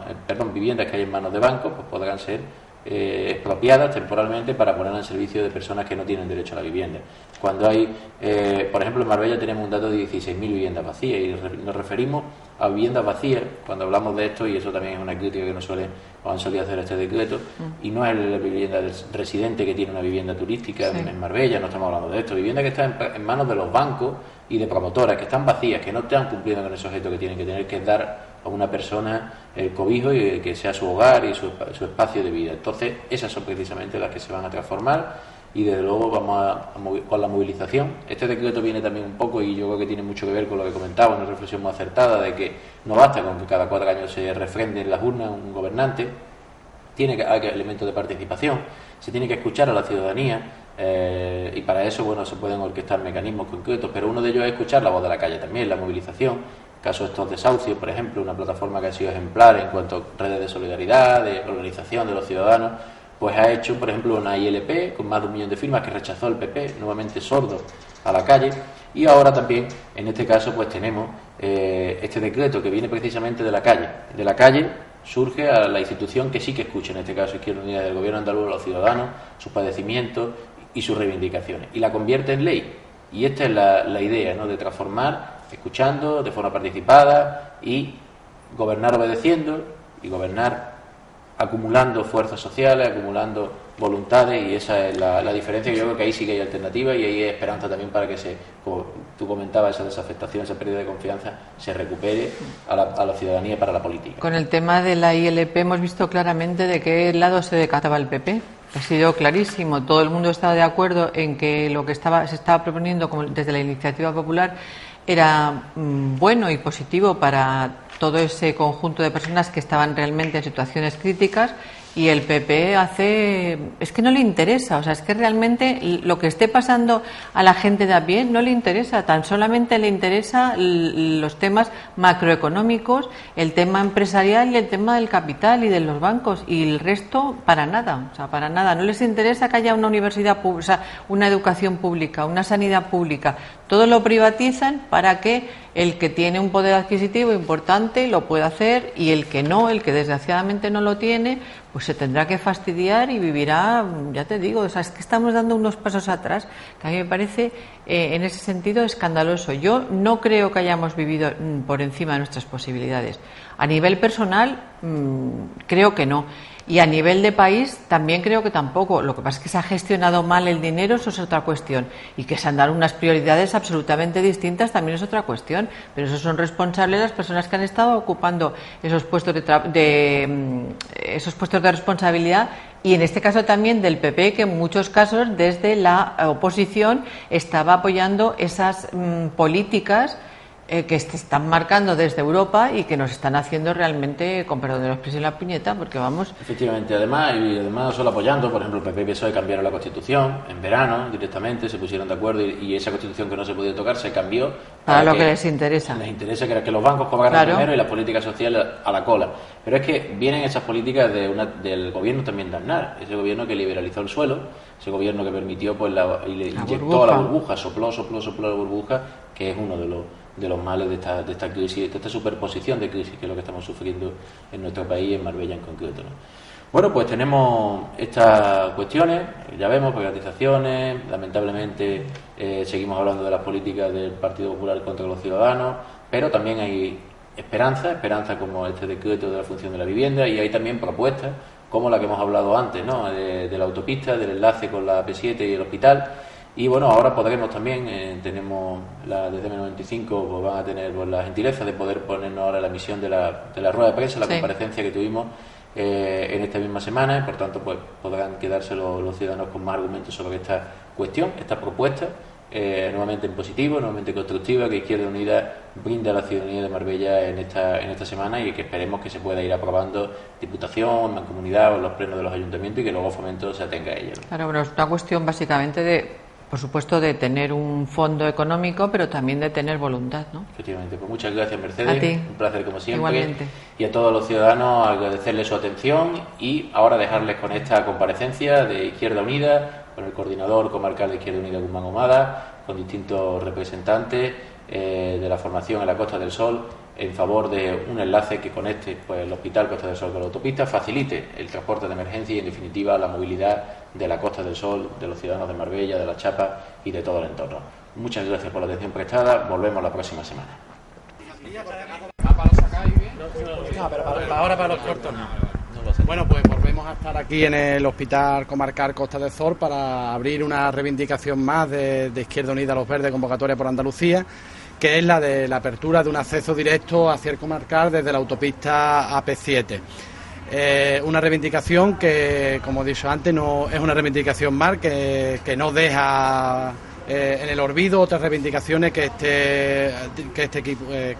viviendas que hay en manos de bancos, pues podrán ser expropiadas temporalmente para poner al servicio de personas que no tienen derecho a la vivienda. Cuando hay, por ejemplo, en Marbella tenemos un dato de 16.000 viviendas vacías, y nos referimos a viviendas vacías cuando hablamos de esto, y eso también es una crítica que nos han solido hacer este decreto, y no es la vivienda del residente que tiene una vivienda turística en Marbella, no estamos hablando de esto, vivienda que está en manos de los bancos y de promotoras, que están vacías, que no están cumpliendo con ese objeto que tienen que tener, que es dar a una persona el cobijo y que sea su hogar y su espacio de vida. Entonces, esas son precisamente las que se van a transformar, y desde luego vamos con la movilización. Este decreto viene también un poco, y yo creo que tiene mucho que ver con lo que comentaba, una reflexión muy acertada de que no basta con que cada 4 años se refrende en las urnas un gobernante, tiene que haber elementos de participación, se tiene que escuchar a la ciudadanía, y para eso, bueno, se pueden orquestar mecanismos concretos, pero uno de ellos es escuchar la voz de la calle también, la movilización. Caso de estos desahucios, por ejemplo, una plataforma que ha sido ejemplar en cuanto a redes de solidaridad, de organización de los ciudadanos, pues ha hecho, por ejemplo, una ILP con más de 1 millón de firmas que rechazó el PP, nuevamente sordo a la calle, y ahora también, en este caso, pues tenemos este decreto que viene precisamente de la calle. De la calle surge a la institución que sí que escucha, en este caso Izquierda Unida, del Gobierno andaluz, a los ciudadanos, sus padecimientos y sus reivindicaciones, y la convierte en ley. Y esta es la idea, ¿no?, de transformar escuchando de forma participada y gobernar obedeciendo, y gobernar acumulando fuerzas sociales, acumulando voluntades, y esa es la diferencia. Yo creo que ahí sí que hay alternativa, y ahí hay esperanza también para que como tú comentabas, esa desafectación, esa pérdida de confianza se recupere a la ciudadanía para la política. Con el tema de la ILP hemos visto claramente de qué lado se decantaba el PP. Ha sido clarísimo, todo el mundo estaba de acuerdo en que lo que se estaba proponiendo desde la iniciativa popular era bueno y positivo para todo ese conjunto de personas que estaban realmente en situaciones críticas, y el PP es que no le interesa, o sea, es que realmente lo que esté pasando a la gente de a pie no le interesa, tan solamente le interesa los temas macroeconómicos, el tema empresarial y el tema del capital y de los bancos, y el resto para nada, o sea, para nada. No les interesa que haya una universidad pública, o sea, una educación pública, una sanidad pública, todo lo privatizan para que el que tiene un poder adquisitivo importante lo pueda hacer, y el que no, el que desgraciadamente no lo tiene, pues se tendrá que fastidiar y vivirá, ya te digo, o sea, es que estamos dando unos pasos atrás que a mí me parece en ese sentido escandaloso. Yo no creo que hayamos vivido por encima de nuestras posibilidades. A nivel personal, creo que no. Y a nivel de país también creo que tampoco. Lo que pasa es que se ha gestionado mal el dinero, eso es otra cuestión. Y que se han dado unas prioridades absolutamente distintas también es otra cuestión. Pero eso son responsables las personas que han estado ocupando esos puestos esos puestos de responsabilidad. Y en este caso también del PP, que en muchos casos desde la oposición estaba apoyando esas políticas que se están marcando desde Europa y que nos están haciendo realmente, con perdón de la expresión, la puñeta, porque vamos... Efectivamente, además no solo apoyando, por ejemplo, el PP y PSOE cambiaron la Constitución en verano directamente, se pusieron de acuerdo, y esa Constitución que no se podía tocar se cambió para lo que les interesa. Les interesa, que era que los bancos cobraran primero y las políticas sociales a la cola. Pero es que vienen esas políticas del gobierno también de Aznar, ese gobierno que liberalizó el suelo, ese gobierno que permitió pues y le inyectó burbuja. la burbuja, sopló la burbuja, que es uno de los males de esta crisis, de esta superposición de crisis, que es lo que estamos sufriendo en nuestro país, en Marbella en concreto, ¿no? Bueno, pues tenemos estas cuestiones, ya vemos, privatizaciones, lamentablemente seguimos hablando de las políticas del Partido Popular contra los ciudadanos, pero también hay esperanza como este decreto de la función de la vivienda, y hay también propuestas como la que hemos hablado antes, ¿no? De la autopista, del enlace con la AP7 y el hospital. Y bueno, ahora podremos también, tenemos la DCM95, pues van a tener pues, la gentileza de poder ponernos ahora la emisión de la rueda de prensa, la comparecencia que tuvimos en esta misma semana, y por tanto pues podrán quedarse los ciudadanos con más argumentos sobre esta cuestión, esta propuesta, nuevamente en positivo, nuevamente constructiva, que Izquierda Unida brinda a la ciudadanía de Marbella en esta semana, y que esperemos que se pueda ir aprobando Diputación, Mancomunidad o en los plenos de los ayuntamientos, y que luego Fomento se atenga a ello. Claro, bueno, es una cuestión básicamente por supuesto, de tener un fondo económico, pero también de tener voluntad, ¿no? Efectivamente. Pues muchas gracias, Mercedes. A ti. Un placer, como siempre. Igualmente. Y a todos los ciudadanos agradecerles su atención, y ahora dejarles con esta comparecencia de Izquierda Unida, con el coordinador comarcal de Izquierda Unida, Guzmán Ahumada, con distintos representantes de la formación en la Costa del Sol, en favor de un enlace que conecte pues, el Hospital Costa del Sol con la autopista, facilite el transporte de emergencia y, en definitiva, la movilidad de la Costa del Sol, de los ciudadanos de Marbella, de La Chapa y de todo el entorno. Muchas gracias por la atención prestada. Volvemos la próxima semana. No, pero ahora para los cortos no. Bueno, pues volvemos a estar aquí en el Hospital Comarcal Costa del Sol para abrir una reivindicación más de Izquierda Unida a los Verdes, convocatoria por Andalucía, que es la de la apertura de un acceso directo hacia el comarcal desde la autopista AP7. Una reivindicación que, como he dicho antes, no es una reivindicación más que no deja en el olvido otras reivindicaciones que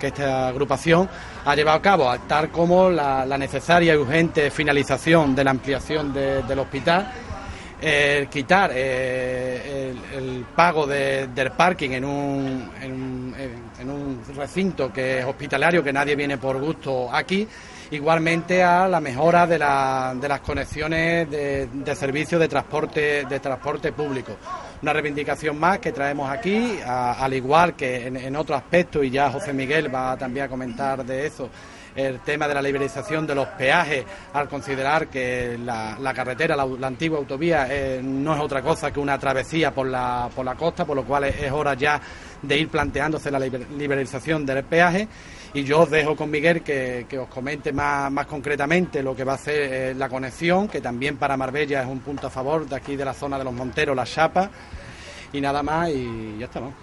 esta agrupación ha llevado a cabo, tal como la necesaria y urgente finalización de la ampliación del hospital, quitar el pago del parking en un recinto que es hospitalario, que nadie viene por gusto aquí. Igualmente a la mejora de las conexiones de servicios de transporte público. Una reivindicación más que traemos aquí, al igual que en otro aspecto, y ya José Miguel va también a comentar de eso, el tema de la liberalización de los peajes, al considerar que la carretera, la antigua autovía, no es otra cosa que una travesía por la costa, por lo cual es hora ya de ir planteándose la liberalización del peaje. Y yo os dejo con Miguel que os comente más concretamente lo que va a ser la conexión, que también para Marbella es un punto a favor de aquí de la zona de los Monteros, La Chapa, y nada más, y ya está, ¿no?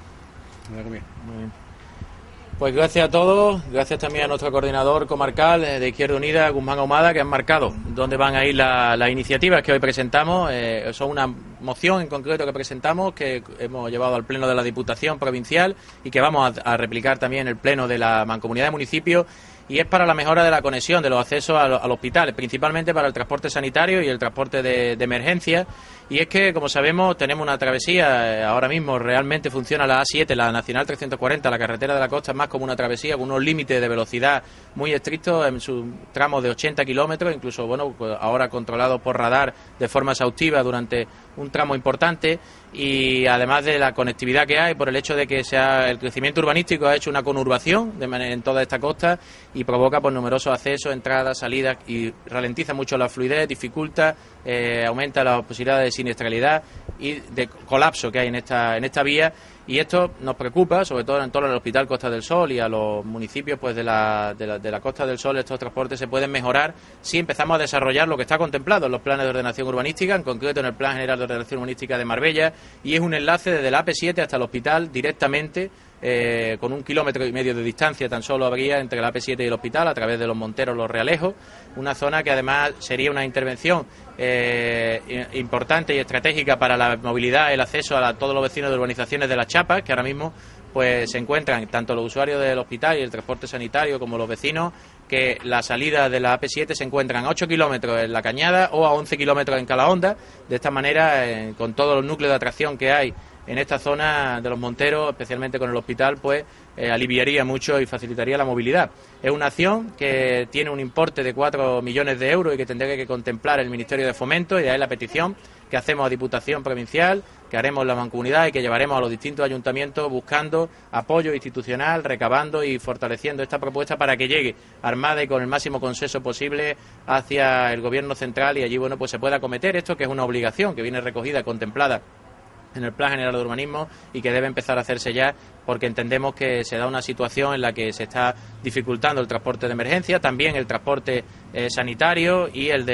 Muy bien. Pues gracias a todos, gracias también a nuestro coordinador comarcal de Izquierda Unida, Guzmán Ahumada, que han marcado dónde van a ir las iniciativas que hoy presentamos. Son una moción en concreto que presentamos, que hemos llevado al Pleno de la Diputación Provincial y que vamos a replicar también en el Pleno de la Mancomunidad de Municipios, y es para la mejora de la conexión de los accesos al hospital, principalmente para el transporte sanitario y el transporte de emergencia. Y es que, como sabemos, tenemos una travesía, ahora mismo realmente funciona la A7, la Nacional 340, la carretera de la costa, es más como una travesía con unos límites de velocidad muy estrictos en sus tramos de 80 kilómetros, incluso, bueno, pues ahora controlados por radar de forma exhaustiva durante un tramo importante. Y además de la conectividad que hay, por el hecho de que el crecimiento urbanístico ha hecho una conurbación en toda esta costa y provoca pues numerosos accesos, entradas, salidas, y ralentiza mucho la fluidez, dificulta, aumenta la posibilidad de siniestralidad y de colapso que hay en esta vía. Y esto nos preocupa, sobre todo en torno al Hospital Costa del Sol y a los municipios pues de la Costa del Sol. Estos transportes se pueden mejorar si empezamos a desarrollar lo que está contemplado en los planes de ordenación urbanística, en concreto en el Plan General de Ordenación Urbanística de Marbella, y es un enlace desde la AP7 hasta el hospital directamente, con 1,5 kilómetros de distancia tan solo habría entre la AP7 y el hospital, a través de los Monteros, los Realejos, una zona que además sería una intervención importante y estratégica para la movilidad, el acceso a todos los vecinos de urbanizaciones de La Chapa, que ahora mismo pues se encuentran tanto los usuarios del hospital y el transporte sanitario como los vecinos, que la salida de la AP7 se encuentran a 8 kilómetros en La Cañada o a 11 kilómetros en Calahonda. De esta manera, con todos los núcleos de atracción que hay en esta zona de Los Monteros, especialmente con el hospital, pues aliviaría mucho y facilitaría la movilidad. Es una acción que tiene un importe de 4 millones de euros y que tendría que contemplar el Ministerio de Fomento, y de ahí la petición que hacemos a Diputación Provincial, que haremos la Mancomunidad y que llevaremos a los distintos ayuntamientos buscando apoyo institucional, recabando y fortaleciendo esta propuesta para que llegue armada y con el máximo consenso posible hacia el Gobierno central, y allí pues se pueda acometer esto, que es una obligación que viene recogida, contemplada en el Plan General de Urbanismo y que debe empezar a hacerse ya, porque entendemos que se da una situación en la que se está dificultando el transporte de emergencia, también el transporte sanitario y el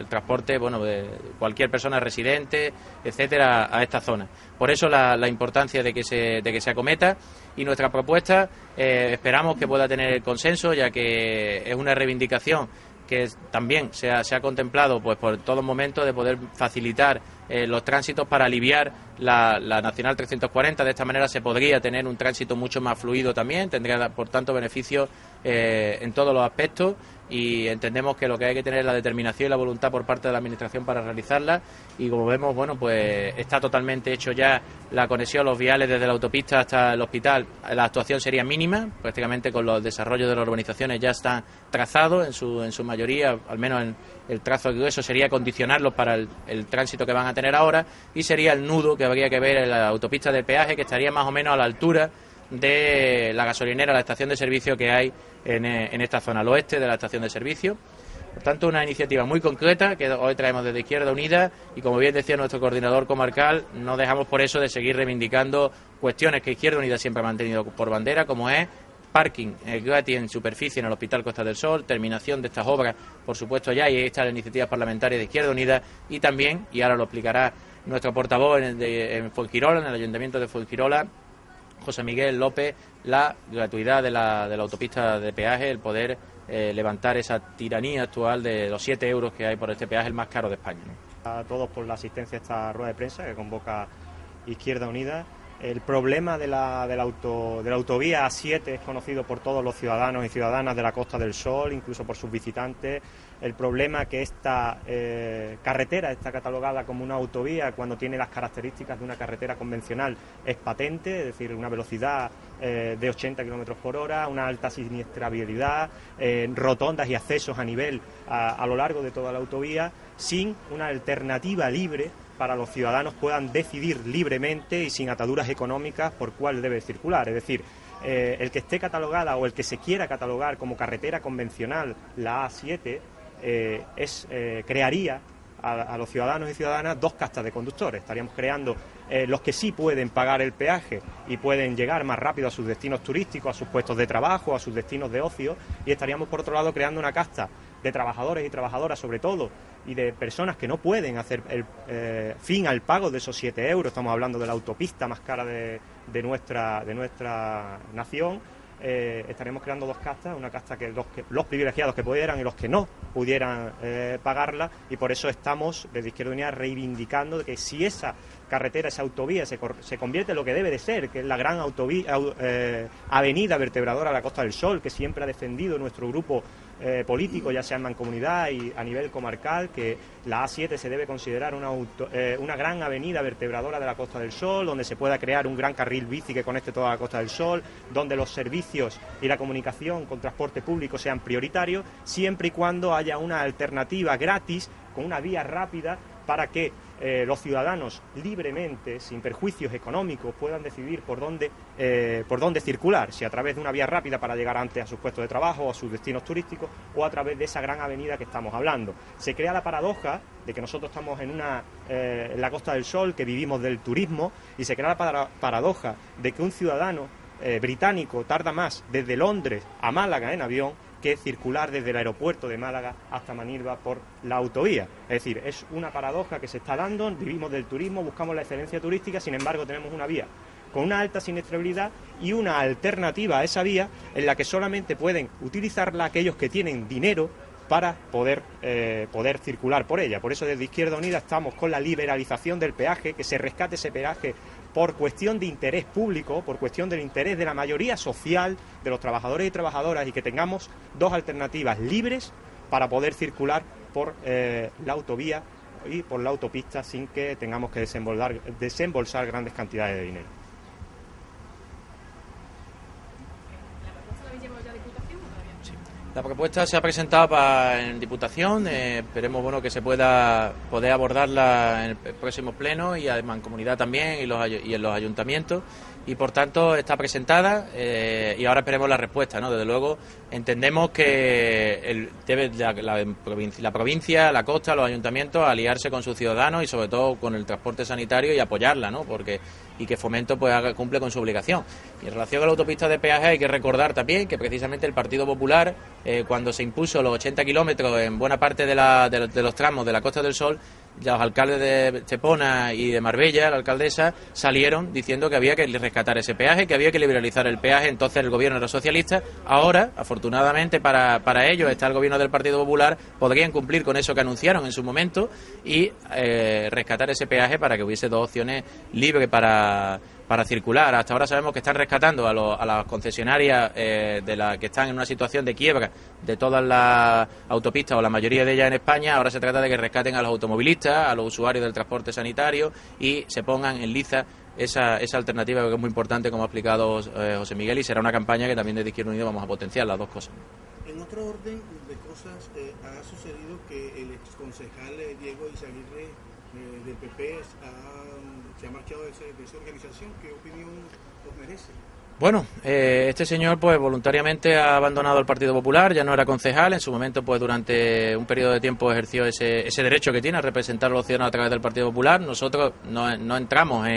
transporte de cualquier persona residente, etcétera, a esta zona. Por eso la importancia de que se acometa, y nuestra propuesta esperamos que pueda tener el consenso, ya que es una reivindicación que también se ha contemplado pues por todo momento, de poder facilitar los tránsitos para aliviar la Nacional 340. De esta manera se podría tener un tránsito mucho más fluido también, tendría por tanto beneficios en todos los aspectos, y entendemos que lo que hay que tener es la determinación y la voluntad por parte de la Administración para realizarla, y como vemos, pues está totalmente hecho ya la conexión, los viales desde la autopista hasta el hospital. La actuación sería mínima, prácticamente con los desarrollos de las urbanizaciones ya están trazados en su mayoría, al menos en el trazo grueso sería condicionarlos para el tránsito que van a tener ahora, y sería el nudo que habría que ver en la autopista del peaje, que estaría más o menos a la altura de la gasolinera, la estación de servicio que hay en esta zona, al oeste de la estación de servicio. Por tanto, una iniciativa muy concreta que hoy traemos desde Izquierda Unida, y como bien decía nuestro coordinador comarcal, no dejamos por eso de seguir reivindicando cuestiones que Izquierda Unida siempre ha mantenido por bandera, como es parking gratis en superficie en el Hospital Costa del Sol, terminación de estas obras, por supuesto ya, y ahí está la iniciativa parlamentaria de Izquierda Unida, y también, y ahora lo explicará nuestro portavoz en Fuengirola, en el Ayuntamiento de Fuengirola, José Miguel López, la gratuidad de la autopista de peaje, el poder levantar esa tiranía actual de los 7 euros que hay por este peaje, el más caro de España, ¿no? A todos por la asistencia a esta rueda de prensa que convoca Izquierda Unida. El problema de la autovía A7 es conocido por todos los ciudadanos y ciudadanas de la Costa del Sol, incluso por sus visitantes. El problema que esta carretera está catalogada como una autovía cuando tiene las características de una carretera convencional es patente, es decir, una velocidad de 80 km por hora, una alta siniestrabilidad, rotondas y accesos a nivel a lo largo de toda la autovía, sin una alternativa libre para los ciudadanos puedan decidir libremente y sin ataduras económicas por cuál debe circular. Es decir, el que esté catalogada o el que se quiera catalogar como carretera convencional, la A7, crearía a los ciudadanos y ciudadanas dos castas de conductores. Estaríamos creando los que sí pueden pagar el peaje y pueden llegar más rápido a sus destinos turísticos, a sus puestos de trabajo, a sus destinos de ocio, y estaríamos por otro lado creando una casta de trabajadores y trabajadoras sobre todo, y de personas que no pueden hacer fin al pago de esos 7 euros. Estamos hablando de la autopista más cara de nuestra nación. Estaremos creando dos castas, una casta que los privilegiados que pudieran y los que no pudieran pagarla, y por eso estamos desde Izquierda Unida reivindicando de que si esa carretera, esa autovía se convierte en lo que debe de ser, que es la gran avenida vertebradora de la Costa del Sol, que siempre ha defendido nuestro grupo político, ya sea en Mancomunidad y a nivel comarcal, que la A7 se debe considerar una gran avenida vertebradora de la Costa del Sol, donde se pueda crear un gran carril bici que conecte toda la Costa del Sol, donde los servicios y la comunicación con transporte público sean prioritarios, siempre y cuando haya una alternativa gratis con una vía rápida para que los ciudadanos libremente, sin perjuicios económicos, puedan decidir por dónde circular, si a través de una vía rápida para llegar antes a sus puestos de trabajo o a sus destinos turísticos, o a través de esa gran avenida que estamos hablando. Se crea la paradoja de que nosotros estamos en la Costa del Sol, que vivimos del turismo, y se crea la paradoja de que un ciudadano británico tarda más desde Londres a Málaga en avión que circular desde el aeropuerto de Málaga hasta Manilva por la autovía. Es decir, es una paradoja que se está dando, vivimos del turismo, buscamos la excelencia turística, sin embargo tenemos una vía con una alta siniestrabilidad y una alternativa a esa vía en la que solamente pueden utilizarla aquellos que tienen dinero para poder circular por ella. Por eso desde Izquierda Unida estamos con la liberalización del peaje, que se rescate ese peaje por cuestión de interés público, por cuestión del interés de la mayoría social, de los trabajadores y trabajadoras, y que tengamos dos alternativas libres para poder circular por la autovía por la autopista sin que tengamos que desembolsar grandes cantidades de dinero. La propuesta se ha presentado en Diputación, esperemos que se pueda poder abordarla en el próximo pleno y además en comunidad también y en los ayuntamientos, y por tanto está presentada y ahora esperemos la respuesta, ¿no? Desde luego entendemos que debe la provincia, la costa, los ayuntamientos aliarse con sus ciudadanos y sobre todo con el transporte sanitario y apoyarla, ¿no? Y que Fomento pues cumple con su obligación. Y en relación a la autopista de peaje hay que recordar también que precisamente el Partido Popular, cuando se impuso los 80 kilómetros en buena parte de los tramos de la Costa del Sol, ya los alcaldes de Estepona y de Marbella, la alcaldesa, salieron diciendo que había que rescatar ese peaje, que había que liberalizar el peaje. Entonces el gobierno era socialista. Ahora, afortunadamente para ellos, está el gobierno del Partido Popular, podrían cumplir con eso que anunciaron en su momento y rescatar ese peaje para que hubiese dos opciones libres para circular. Hasta ahora sabemos que están rescatando a las concesionarias que están en una situación de quiebra de todas las autopistas o la mayoría de ellas en España. Ahora se trata de que rescaten a los automovilistas, a los usuarios del transporte sanitario y se pongan en liza esa alternativa, que es muy importante, como ha explicado José Miguel, y será una campaña que también desde Izquierda Unida vamos a potenciar las dos cosas. En otro orden de cosas, ha sucedido que el exconcejal Diego Izaguirre del PP se ha marchado de esa organización. ¿Qué opinión os merece? Bueno, este señor pues voluntariamente ha abandonado el Partido Popular, ya no era concejal, en su momento pues durante un periodo de tiempo ejerció ese derecho que tiene a representar a los ciudadanos a través del Partido Popular. Nosotros no entramos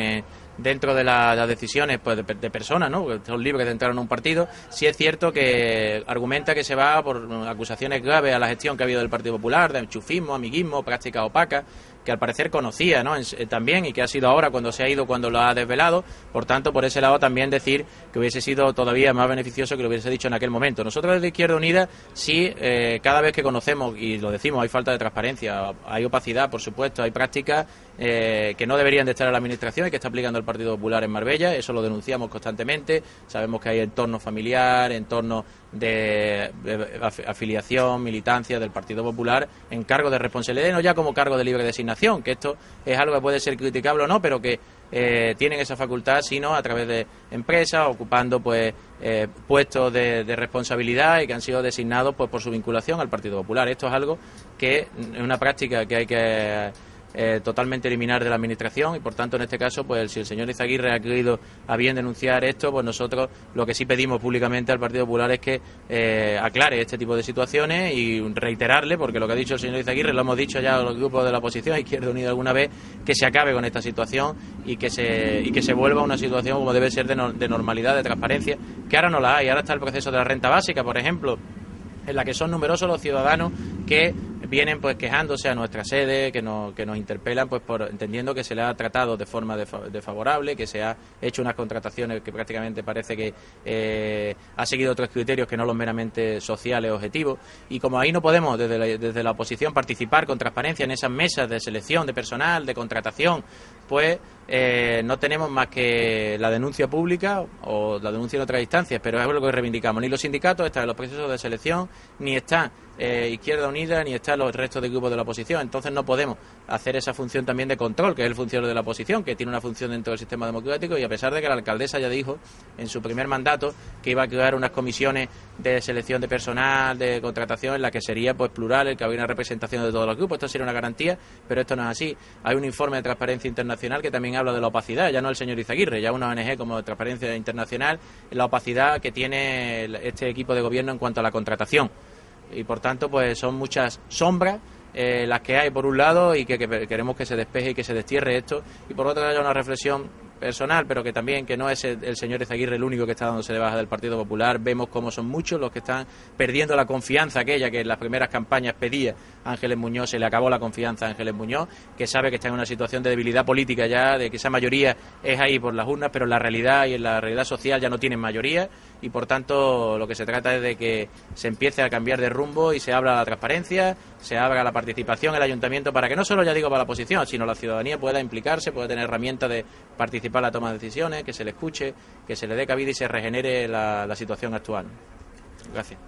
dentro de las decisiones pues de personas, ¿no? Que son libres de entrar en un partido. Sí es cierto que argumenta que se va por acusaciones graves a la gestión que ha habido del Partido Popular, de enchufismo, amiguismo, prácticas opacas, que al parecer conocía, ¿no? También, y que ha sido ahora cuando se ha ido, cuando lo ha desvelado. Por tanto, por ese lado también decir que hubiese sido todavía más beneficioso que lo hubiese dicho en aquel momento. Nosotros desde Izquierda Unida sí, cada vez que conocemos, y lo decimos, hay falta de transparencia, hay opacidad, por supuesto, hay prácticas que no deberían de estar en la Administración y que está aplicando el Partido Popular en Marbella. Eso lo denunciamos constantemente. Sabemos que hay entorno familiar, entorno de afiliación, militancia del Partido Popular en cargo de responsabilidad, no ya como cargo de libre designación, que esto es algo que puede ser criticable o no, pero que tienen esa facultad, sino a través de empresas, ocupando pues puestos de responsabilidad y que han sido designados pues por su vinculación al Partido Popular. Esto es algo que es una práctica que hay que totalmente eliminar de la Administración y por tanto en este caso pues si el señor Izaguirre ha querido a bien denunciar esto, pues nosotros lo que sí pedimos públicamente al Partido Popular es que aclare este tipo de situaciones y reiterarle, porque lo que ha dicho el señor Izaguirre lo hemos dicho ya a los grupos de la oposición, Izquierda Unida alguna vez, que se acabe con esta situación y que se vuelva a una situación como debe ser de normalidad, de transparencia, que ahora no la hay. Ahora está el proceso de la renta básica, por ejemplo, en la que son numerosos los ciudadanos que vienen pues quejándose a nuestra sede, que nos interpelan pues entendiendo que se le ha tratado de forma desfavorable, que se ha hecho unas contrataciones que prácticamente parece que ha seguido otros criterios que no los meramente sociales objetivos, y como ahí no podemos desde la oposición participar con transparencia en esas mesas de selección de personal, de contratación, pues no tenemos más que la denuncia pública o la denuncia en otras instancias, pero es lo que reivindicamos. Ni los sindicatos están en los procesos de selección, ni está Izquierda Unida, ni están los restos de grupos de la oposición. Entonces no podemos hacer esa función también de control, que es el funcionario de la oposición, que tiene una función dentro del sistema democrático, y a pesar de que la alcaldesa ya dijo en su primer mandato que iba a crear unas comisiones de selección de personal, de contratación, en la que sería pues plural, el que habría una representación de todos los grupos. Esto sería una garantía, pero esto no es así. Hay un informe de Transparencia Internacional que también habla de la opacidad, ya no el señor Izaguirre, ya una ONG como Transparencia Internacional, la opacidad que tiene este equipo de gobierno en cuanto a la contratación. Y por tanto pues son muchas sombras las que hay por un lado, y que queremos que se despeje y que se destierre esto, y por otro lado una reflexión personal, pero que también que no es el señor Izaguirre el único que está dándose de baja del Partido Popular. Vemos cómo son muchos los que están perdiendo la confianza aquella que en las primeras campañas pedía Ángeles Muñoz. Se le acabó la confianza a Ángeles Muñoz, que sabe que está en una situación de debilidad política ya, de que esa mayoría es ahí por las urnas, pero en la realidad y en la realidad social ya no tienen mayoría, y por tanto lo que se trata es de que se empiece a cambiar de rumbo y se abra la transparencia, se abra la participación en el ayuntamiento, para que no solo, ya digo, para la oposición, sino la ciudadanía pueda implicarse, pueda tener herramientas de participar en la toma de decisiones, que se le escuche, que se le dé cabida y se regenere la situación actual. Gracias.